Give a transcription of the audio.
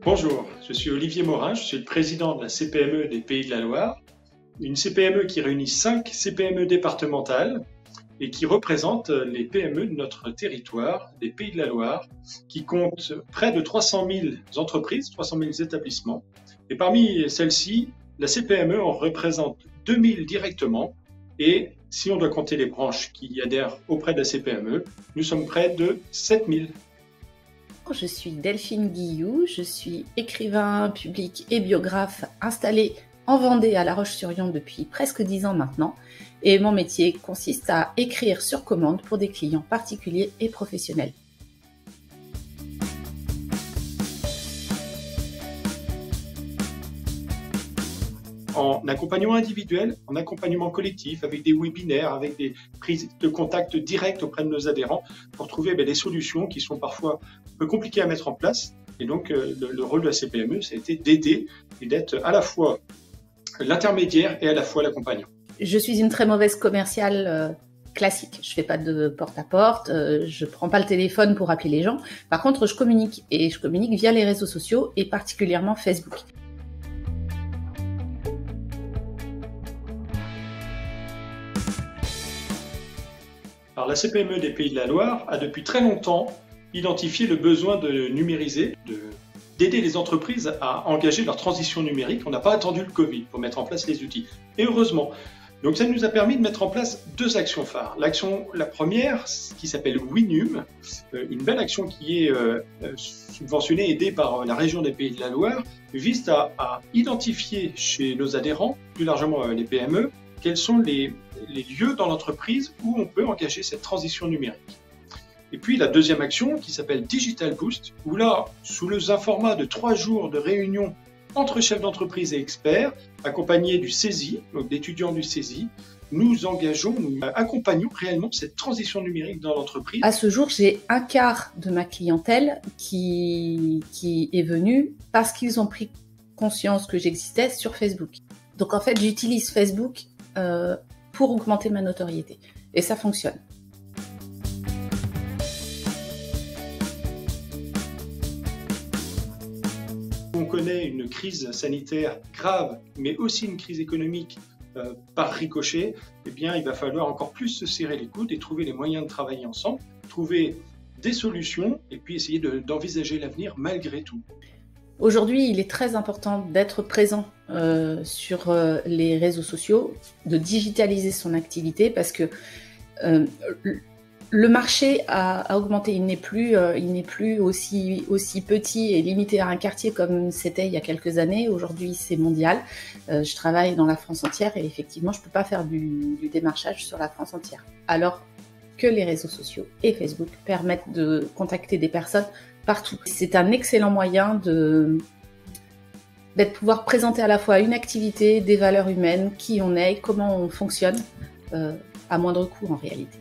Bonjour, je suis Olivier Morin, je suis le président de la CPME des Pays de la Loire, une CPME qui réunit 5 CPME départementales et qui représente les PME de notre territoire, des Pays de la Loire, qui compte près de 300 000 entreprises, 300 000 établissements. Et parmi celles-ci, la CPME en représente 2 000 directement et si on doit compter les branches qui adhèrent auprès de la CPME, nous sommes près de 7 000. Je suis Delphine Guilloux, je suis écrivain public et biographe installée en Vendée à La Roche-sur-Yon depuis presque 10 ans maintenant. Et mon métier consiste à écrire sur commande pour des clients particuliers et professionnels. En accompagnement individuel, en accompagnement collectif, avec des webinaires, avec des prises de contact directes auprès de nos adhérents pour trouver des solutions qui sont parfois un peu compliquées à mettre en place. Et donc, le rôle de la CPME, ça a été d'aider et d'être à la fois l'intermédiaire et à la fois l'accompagnant. Je suis une très mauvaise commerciale classique. Je fais pas de porte-à-porte, je prends pas le téléphone pour appeler les gens. Par contre, je communique et je communique via les réseaux sociaux et particulièrement Facebook. Alors, la CPME des Pays de la Loire a depuis très longtemps identifié le besoin de numériser, d'aider les entreprises à engager leur transition numérique. On n'a pas attendu le Covid pour mettre en place les outils. Et heureusement. Donc ça nous a permis de mettre en place 2 actions phares. La première, qui s'appelle Winum, une belle action qui est subventionnée, aidée par la région des Pays de la Loire, vise à identifier chez nos adhérents, plus largement les PME, quels sont les lieux dans l'entreprise où on peut engager cette transition numérique. Et puis la deuxième action qui s'appelle Digital Boost, où là, sous un format de 3 jours de réunion entre chefs d'entreprise et experts, accompagnés du CESI, donc d'étudiants du CESI, nous accompagnons réellement cette transition numérique dans l'entreprise. À ce jour, j'ai un quart de ma clientèle qui est venue parce qu'ils ont pris conscience que j'existais sur Facebook. Donc en fait, j'utilise Facebook pour augmenter ma notoriété. Et ça fonctionne. On connaît une crise sanitaire grave, mais aussi une crise économique par ricochet, eh bien, il va falloir encore plus se serrer les coudes et trouver les moyens de travailler ensemble, trouver des solutions et puis essayer d'envisager l'avenir malgré tout. Aujourd'hui, il est très important d'être présent sur les réseaux sociaux, de digitaliser son activité parce que le marché a augmenté. Il n'est plus aussi petit et limité à un quartier comme c'était il y a quelques années. Aujourd'hui, c'est mondial. Je travaille dans la France entière et effectivement, je ne peux pas faire du démarchage sur la France entière. Alors que les réseaux sociaux et Facebook permettent de contacter des personnes partout. C'est un excellent moyen de pouvoir présenter à la fois une activité, des valeurs humaines, qui on est, comment on fonctionne, à moindre coût en réalité.